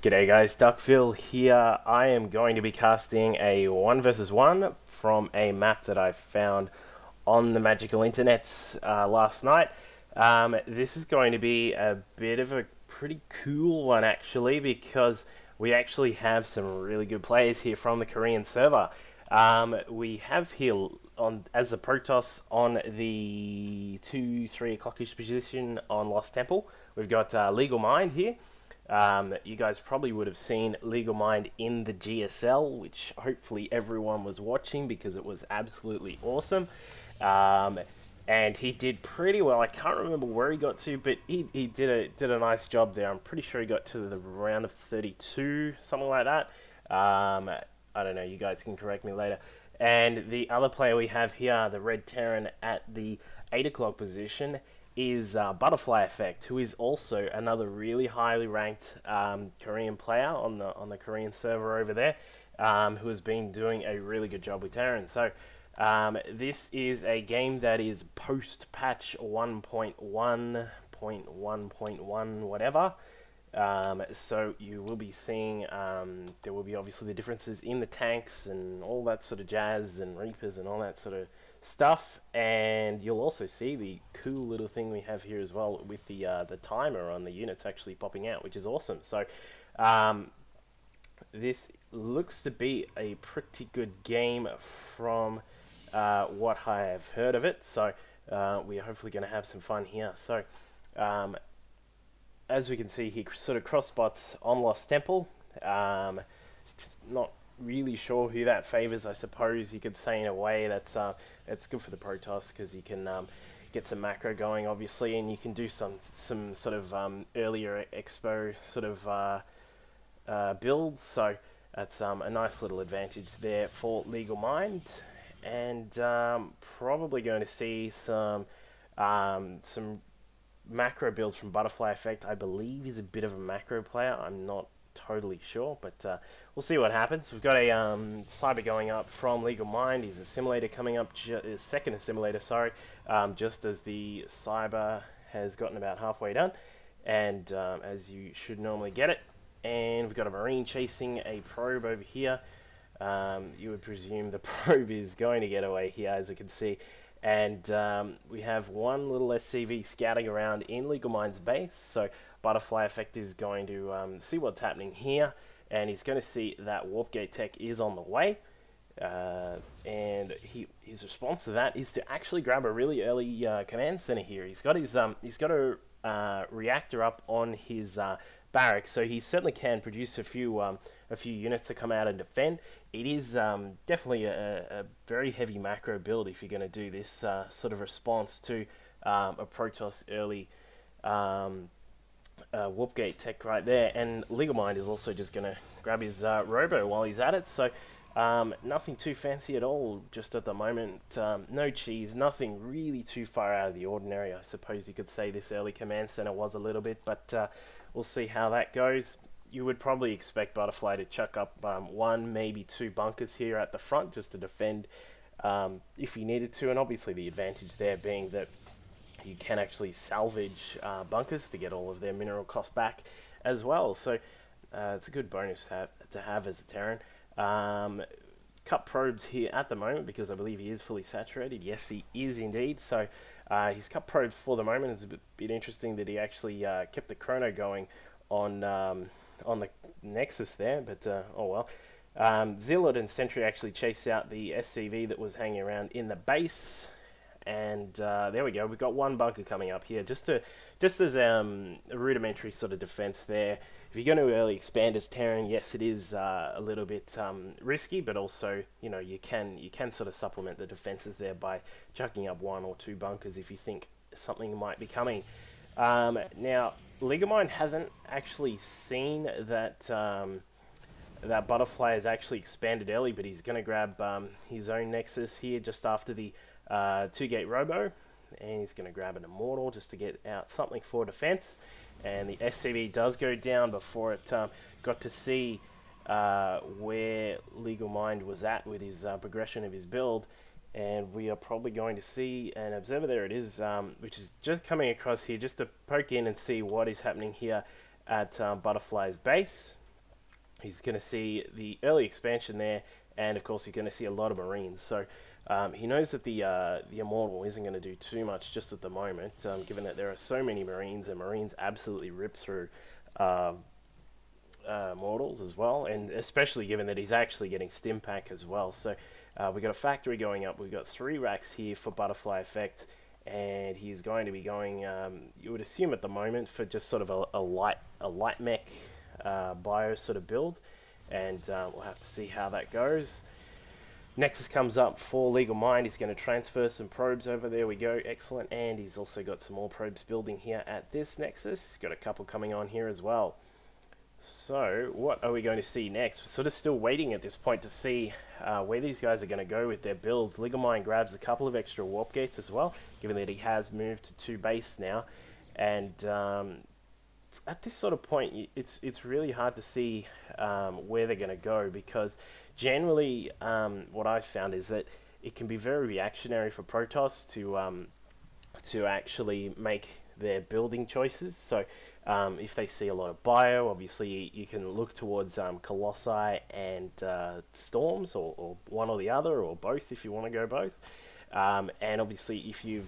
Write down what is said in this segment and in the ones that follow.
G'day guys, Duckville here. I am going to be casting a 1 versus 1 from a map that I found on the magical internets last night. This is going to be a bit of a pretty cool one actually because we actually have some really good players here from the Korean server. We have here on as the Protoss on the 3 o'clockish position on Lost Temple. We've got Legal Mind here. You guys probably would have seen Legal Mind in the GSL, which hopefully everyone was watching because it was absolutely awesome. Um, and he did pretty well. I can't remember where he got to, but he did a nice job there. I'm pretty sure he got to the round of 32, something like that. I don't know. You guys can correct me later. And the other player we have here, the Red Terran at the 8 o'clock position, is Butterfly Effect, who is also another really highly ranked Korean player on the Korean server over there, who has been doing a really good job with Terran. So this is a game that is post patch 1.1.1.1 whatever. So you will be seeing there will be obviously the differences in the tanks and all that sort of jazz and reapers and all that sort of stuff, and you'll also see the cool little thing we have here as well with the timer on the units actually popping out, which is awesome. So this looks to be a pretty good game from what I have heard of it. So we are hopefully going to have some fun here. So as we can see, he sort of cross spots on Lost Temple. Not really sure who that favors. I suppose you could say in a way that's it's good for the Protoss because you can get some macro going, obviously, and you can do some sort of earlier expo sort of builds. So that's a nice little advantage there for Legal Mind, and probably going to see some macro builds from Butterfly Effect. I believe he's a bit of a macro player. I'm not totally sure, but we'll see what happens. We've got a cyber going up from Legal Mind. He's assimilator coming up, second assimilator, sorry, just as the cyber has gotten about halfway done, and as you should normally get it. And we've got a marine chasing a probe over here. You would presume the probe is going to get away here, as we can see. And we have one little SCV scouting around in Legal Mind's base. So Butterfly Effect is going to see what's happening here, and he's going to see that Warp Gate Tech is on the way. And his response to that is to actually grab a really early command center here. He's got a reactor up on his barracks, so he certainly can produce a few units to come out and defend. It is definitely a very heavy macro build if you're going to do this sort of response to a Protoss early Warp Gate Tech right there. And Legal Mind is also just going to grab his Robo while he's at it. So nothing too fancy at all just at the moment. No cheese, nothing really too far out of the ordinary. I suppose you could say this early command center was a little bit, but we'll see how that goes. You would probably expect Butterfly to chuck up one, maybe two bunkers here at the front just to defend if he needed to, and obviously the advantage there being that you can actually salvage bunkers to get all of their mineral costs back as well. So it's a good bonus to have as a Terran. Cut probes here at the moment because I believe he is fully saturated. Yes, he is indeed. So his cut probes for the moment is a bit interesting that he actually kept the chrono going on the Nexus there, but oh well. Zealot and Sentry actually chased out the SCV that was hanging around in the base, and there we go. We've got one bunker coming up here, just as a rudimentary sort of defense there. If you're going to early expand as Terran, yes, it is a little bit risky, but also you can sort of supplement the defenses there by chucking up one or two bunkers if you think something might be coming. Now, League of Mind hasn't actually seen that that Butterfly has actually expanded early, but he's going to grab his own Nexus here just after the 2-gate Robo, and he's going to grab an Immortal just to get out something for defense. And the SCV does go down before it got to see where Legal Mind was at with his progression of his build. And we are probably going to see an observer. There it is, which is just coming across here just to poke in and see what is happening here at Butterfly's base. He's going to see the early expansion there, and of course he's going to see a lot of Marines. So he knows that the Immortal isn't going to do too much just at the moment, given that there are so many Marines, and Marines absolutely rip through Mortals as well, and especially given that he's actually getting Stimpack as well. So we've got a factory going up. We've got 3 racks here for Butterfly Effect, and he's going to be going, you would assume at the moment, for just sort of a light mech bio sort of build, and we'll have to see how that goes. Nexus comes up for Legal Mind. He's going to transfer some probes over. There we go. Excellent. And he's also got some more probes building here at this Nexus. He's got a couple coming on here as well. So what are we going to see next? We're sort of still waiting at this point to see where these guys are going to go with their builds. Legal Mind grabs a couple of extra warp gates as well, given that he has moved to 2 base now. And at this sort of point, it's really hard to see where they're going to go, because generally what I've found is that it can be very reactionary for Protoss to actually make their building choices. So if they see a lot of bio, obviously you can look towards Colossi and Storms, or one or the other, or both if you want to go both. And obviously if your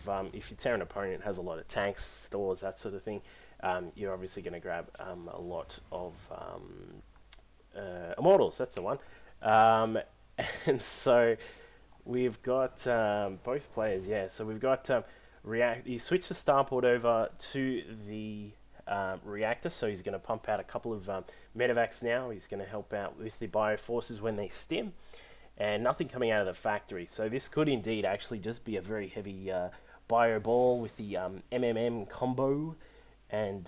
Terran opponent has a lot of tanks, stores, that sort of thing, you're obviously going to grab a lot of Immortals. That's the one. And so we've got both players, yeah. So we've got he switched the starport over to the reactor, so he's going to pump out a couple of medevacs now. He's going to help out with the bioforces when they stim, and nothing coming out of the factory. So this could indeed actually just be a very heavy bio ball with the MMM combo, and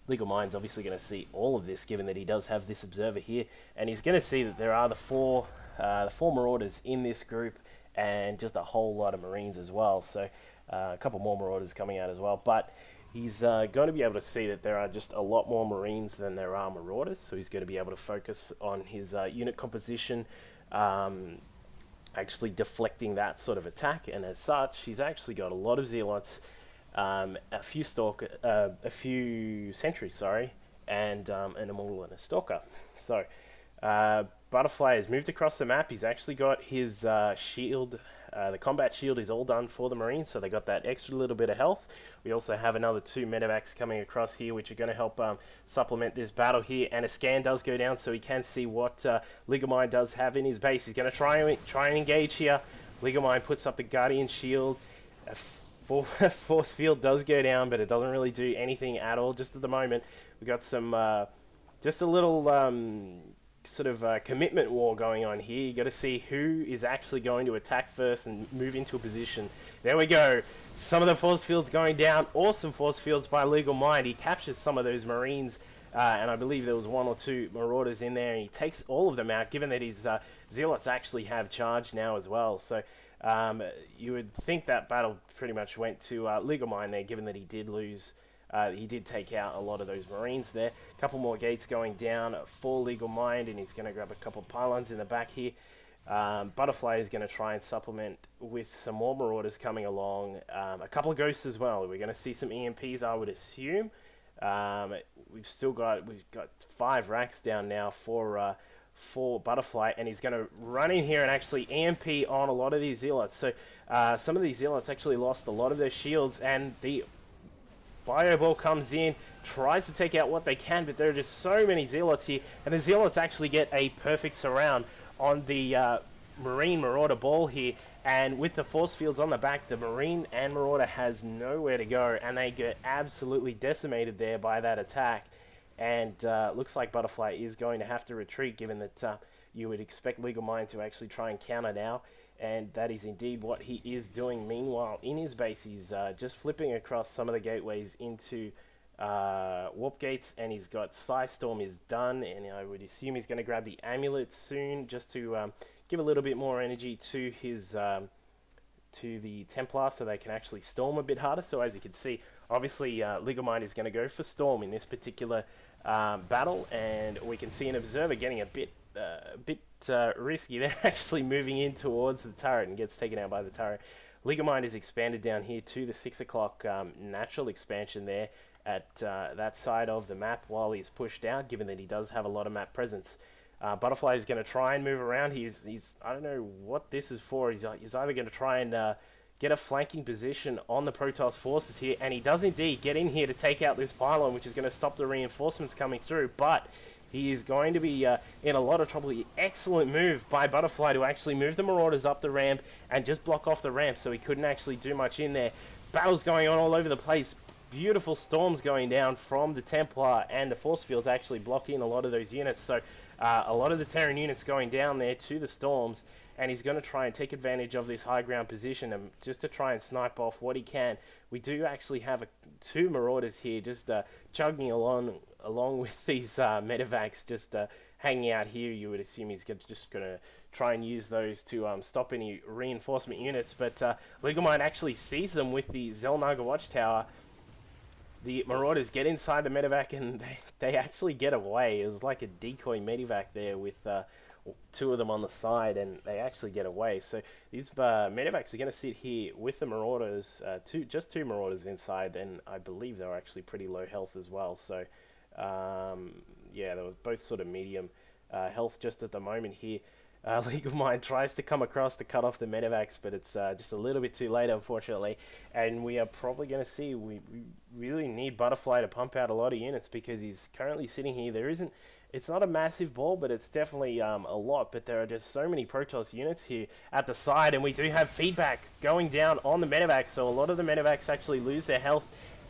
Legal Mind's obviously going to see all of this, given that he does have this observer here, and he's going to see that there are the four Marauders in this group, and just a whole lot of Marines as well. So a couple more Marauders coming out as well, but he's going to be able to see that there are just a lot more Marines than there are Marauders, so he's going to be able to focus on his unit composition, actually deflecting that sort of attack. And as such, he's actually got a lot of Zealots, a few Sentries, sorry, and an Immortal and a Stalker. So Butterfly has moved across the map. He's actually got his shield. The combat shield is all done for the Marines, so they got that extra little bit of health. We also have another 2 medevacs coming across here, which are going to help supplement this battle here. And a scan does go down, so he can see what Legal Mind does have in his base. He's going to try and engage here. Legal Mind puts up the Guardian shield. Force field does go down, but it doesn't really do anything at all just at the moment. We got some, just a little sort of commitment war going on here. You got to see who is actually going to attack first and move into a position. There we go. Some of the force fields going down. Awesome force fields by Legal Mind. He captures some of those Marines, and I believe there was 1 or 2 Marauders in there, and he takes all of them out, given that his Zealots actually have charge now as well. So you would think that battle pretty much went to Legal Mind there, given that he did lose. He did take out a lot of those Marines there. A couple more gates going down for Legal Mind, and he's going to grab a couple pylons in the back here. Butterfly is going to try and supplement with some more Marauders coming along. A couple of Ghosts as well. We're going to see some EMPs, I would assume. We've got 5 racks down now for Butterfly, and he's going to run in here and actually EMP on a lot of these Zealots. So some of these Zealots actually lost a lot of their shields, and the Bio Ball comes in, tries to take out what they can, but there are just so many Zealots here, and the Zealots actually get a perfect surround on the Marine Marauder ball here, and with the force fields on the back, the Marine and Marauder has nowhere to go, and they get absolutely decimated there by that attack. And looks like Butterfly is going to have to retreat, given that you would expect Legal Mind to actually try and counter now. And that is indeed what he is doing. Meanwhile, in his base, he's just flipping across some of the gateways into warp gates, and he's got Psystorm is done, and I would assume he's going to grab the amulet soon, just to give a little bit more energy to his to the Templar, so they can actually storm a bit harder. So as you can see, obviously Legal Mind is going to go for Storm in this particular battle, and we can see an Observer getting a bit risky. They're actually moving in towards the turret and gets taken out by the turret. Legal Mind is expanded down here to the 6 o'clock natural expansion there, that side of the map while he's pushed out, given that he does have a lot of map presence. Butterfly is going to try and move around. He's I don't know what this is for. He's either going to try and get a flanking position on the Protoss forces here, and he does indeed get in here to take out this pylon, which is going to stop the reinforcements coming through, but he is going to be in a lot of trouble. Excellent move by Butterfly to actually move the Marauders up the ramp and just block off the ramp, so he couldn't actually do much in there. Battles going on all over the place. Beautiful storms going down from the Templar, and the force fields actually blocking a lot of those units, so a lot of the Terran units going down there to the storms, and he's going to try and take advantage of this high ground position and just to try and snipe off what he can. We do actually have two Marauders here just chugging along with these medevacs, just hanging out here. You would assume he's just going to try and use those to stop any reinforcement units, but Leaguemind actually sees them with the Xel'Naga Watchtower. The Marauders get inside the medevac and they actually get away. It was like a decoy medevac there with two of them on the side, and they actually get away. So these medevacs are going to sit here with the Marauders, just two Marauders inside, and I believe they were actually pretty low health as well. So yeah, they were both sort of medium health just at the moment here. Leaguemind tries to come across to cut off the medevacs, but it's just a little bit too late, unfortunately. And we are probably going to see, we really need Butterfly to pump out a lot of units because he's currently sitting here. It's not a massive ball, but it's definitely a lot. But there are just so many Protoss units here at the side, and we do have feedback going down on the medevacs. So a lot of the medevacs actually lose their health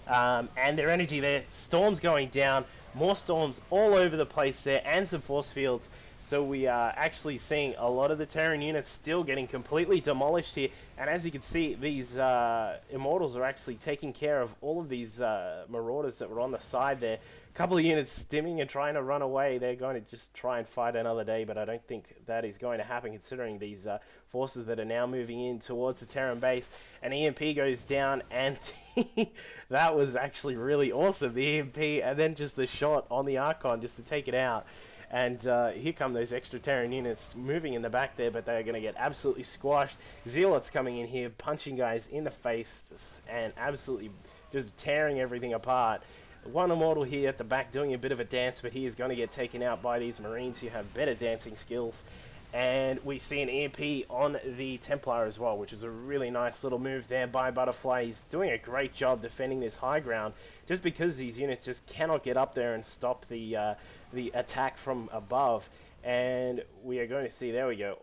and their energy there. Storms going down, more storms all over the place there, and some force fields. So we are actually seeing a lot of the Terran units still getting completely demolished here. And as you can see, these Immortals are actually taking care of all of these Marauders that were on the side there. A couple of units stimming and trying to run away. They're going to just try and fight another day, but I don't think that is going to happen considering these forces that are now moving in towards the Terran base. An EMP goes down, and that was actually really awesome. The EMP and then just the shot on the Archon just to take it out. And here come those extra Terran units moving in the back there, but they're going to get absolutely squashed. Zealots coming in here, punching guys in the face and absolutely just tearing everything apart. One Immortal here at the back doing a bit of a dance, but he is going to get taken out by these Marines who have better dancing skills. And we see an EMP on the Templar as well, which is a really nice little move there by Butterfly. He's doing a great job defending this high ground, just because these units just cannot get up there and stop the attack from above. And we are going to see, there we go,